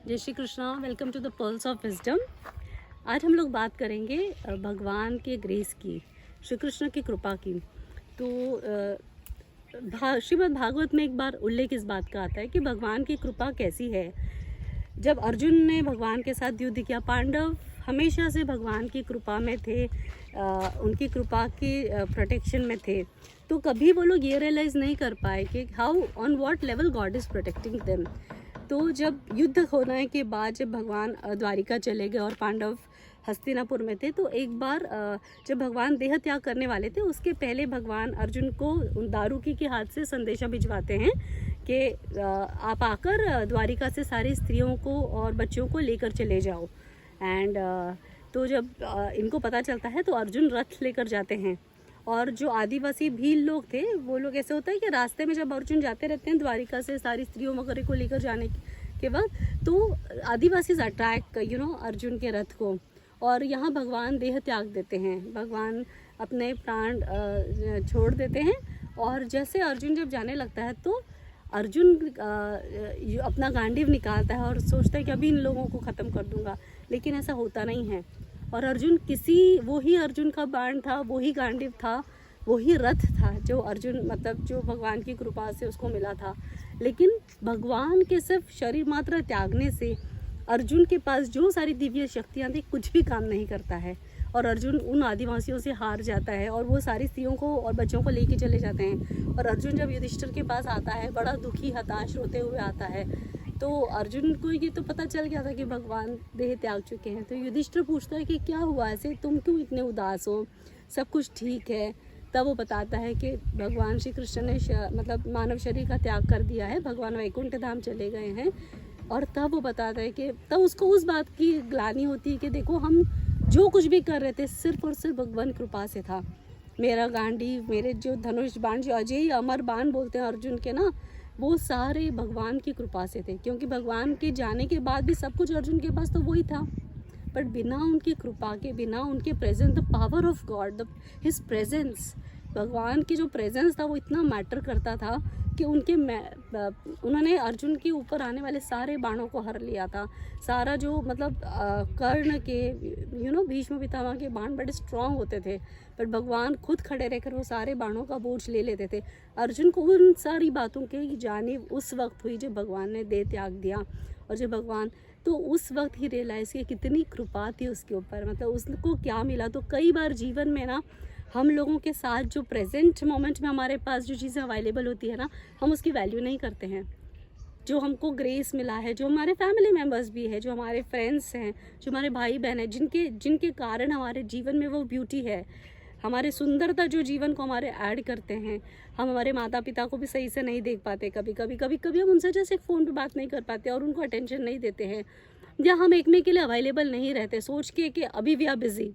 जय Shri Krishna. Welcome to the pearls of wisdom. आज हम लोग बात करेंगे भगवान के ग्रेस की, श्री कृष्ण की कृपा की। तो श्रीमद् भागवत में एक बार उल्लेख इस बात का आता है कि भगवान की कृपा कैसी है। जब अर्जुन ने भगवान के साथ युद्ध किया, पांडव हमेशा से भगवान की कृपा में थे, उनकी कृपा की प्रोटेक्शन में थे। तो कभी वो लोग ये रियलाइज़ नहीं कर पाए कि how on what level God is protecting them. तो जब युद्ध होने के बाद जब भगवान द्वारिका चले गए और पांडव हस्तिनापुर में थे, तो एक बार जब भगवान देह त्याग करने वाले थे, उसके पहले भगवान अर्जुन को दारूकी के हाथ से संदेशा भिजवाते हैं कि आप आकर द्वारिका से सारी स्त्रियों को और बच्चों को लेकर चले जाओ। एंड तो जब इनको पता चलता है तो अर्जुन रथ लेकर जाते हैं। और जो आदिवासी भील लोग थे, वो लोग ऐसे होता है कि रास्ते में जब अर्जुन जाते रहते हैं द्वारिका से सारी स्त्रियों वगैरह को लेकर जाने के वक्त, तो आदिवासी अट्रैक्ट अर्जुन के रथ को, और यहाँ भगवान देह त्याग देते हैं। भगवान अपने प्राण छोड़ देते हैं। और जैसे अर्जुन जब जाने लगता है तो अर्जुन अपना गांडीव निकालता है और सोचता है कि अभी इन लोगों को ख़त्म कर दूंगा, लेकिन ऐसा होता नहीं है। और अर्जुन वही अर्जुन का बाण था, वही गांडीव था, वही रथ था जो अर्जुन जो भगवान की कृपा से उसको मिला था। लेकिन भगवान के सिर्फ शरीर मात्र त्यागने से अर्जुन के पास जो सारी दिव्य शक्तियाँ थी कुछ भी काम नहीं करता है, और अर्जुन उन आदिवासियों से हार जाता है और वो सारी स्त्रियों को और बच्चों को लेके चले जाते हैं। और अर्जुन जब युधिष्ठिर के पास आता है, बड़ा दुखी हताश रोते हुए आता है, तो अर्जुन को ये तो पता चल गया था कि भगवान देह त्याग चुके हैं। तो युधिष्ठिर पूछता है कि क्या हुआ, ऐसे तुम क्यों इतने उदास हो, सब कुछ ठीक है। तब वो बताता है कि भगवान श्री कृष्ण ने मानव शरीर का त्याग कर दिया है, भगवान वैकुंठ धाम चले गए हैं। और तब वो बताता है कि तब उसको उस बात की ग्लानि होती है कि देखो, हम जो कुछ भी कर रहे थे सिर्फ और सिर्फ भगवान कृपा से था। मेरा गांडी, मेरे जो धनुष बाण, जो अजय अमर बाण बोलते हैं अर्जुन के ना, वो सारे भगवान की कृपा से थे। क्योंकि भगवान के जाने के बाद भी सब कुछ अर्जुन के पास तो वही था, बट बिना उनकी कृपा के, बिना उनके presence, the power of God, his presence, भगवान की जो प्रेजेंस था वो इतना मैटर करता था कि उन्होंने अर्जुन के ऊपर आने वाले सारे बाणों को हर लिया था। सारा जो कर्ण के भीष्म पितामह के बाण बड़े स्ट्रांग होते थे, पर भगवान खुद खड़े रहकर वो सारे बाणों का बोझ ले लेते थे। अर्जुन को उन सारी बातों की जानिब उस वक्त हुई जब भगवान ने देह त्याग दिया। और जब भगवान, तो उस वक्त ही रियलाइज़ किया कितनी कृपा थी उसके ऊपर, उसको क्या मिला। तो कई बार जीवन में ना, हम लोगों के साथ जो प्रेजेंट मोमेंट में हमारे पास जो चीज़ें अवेलेबल होती है ना, हम उसकी वैल्यू नहीं करते हैं। जो हमको ग्रेस मिला है, जो हमारे फैमिली मेम्बर्स भी है, जो हमारे फ्रेंड्स हैं, जो हमारे भाई बहन हैं, जिनके कारण हमारे जीवन में वो ब्यूटी है, हमारे सुंदरता जो जीवन को हमारे ऐड करते हैं। हम हमारे माता पिता को भी सही से नहीं देख पाते, कभी हम उनसे जैसे फ़ोन पे बात नहीं कर पाते और उनको अटेंशन नहीं देते हैं, या हम एक के लिए अवेलेबल नहीं रहते सोच के कि अभी वी आर बिजी।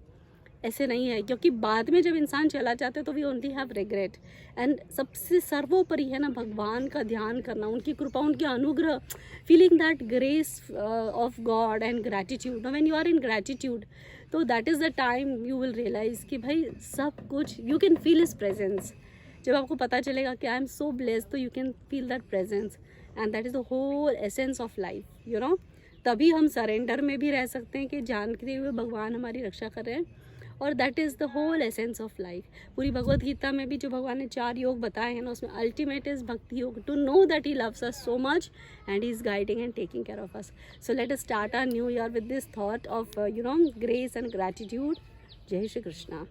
ऐसे नहीं है, क्योंकि बाद में जब इंसान चला जाता है तो we only have regret. And सबसे सर्वोपरि है ना भगवान का ध्यान करना, उनकी कृपा, उनके अनुग्रह, feeling that grace of God and gratitude. When you are in gratitude, तो that is the time you will realise कि भाई सब कुछ, you can feel his presence. जब आपको पता चलेगा कि आई एम सो ब्लेस्ड, तो you can feel that presence, and that is the whole essence of life. तभी हम सरेंडर में भी रह सकते हैं कि जानते हुए भगवान हमारी रक्षा कर रहे हैं, और that is the whole essence of life. पूरी भगवत गीता में भी जो भगवान ने 4 योग बताए हैं ना, उसमें ultimate is bhakti yoga, to know that he loves us so much and he is guiding and taking care of us. So let us start our new year with this thought of grace and gratitude. जय श्री कृष्णा।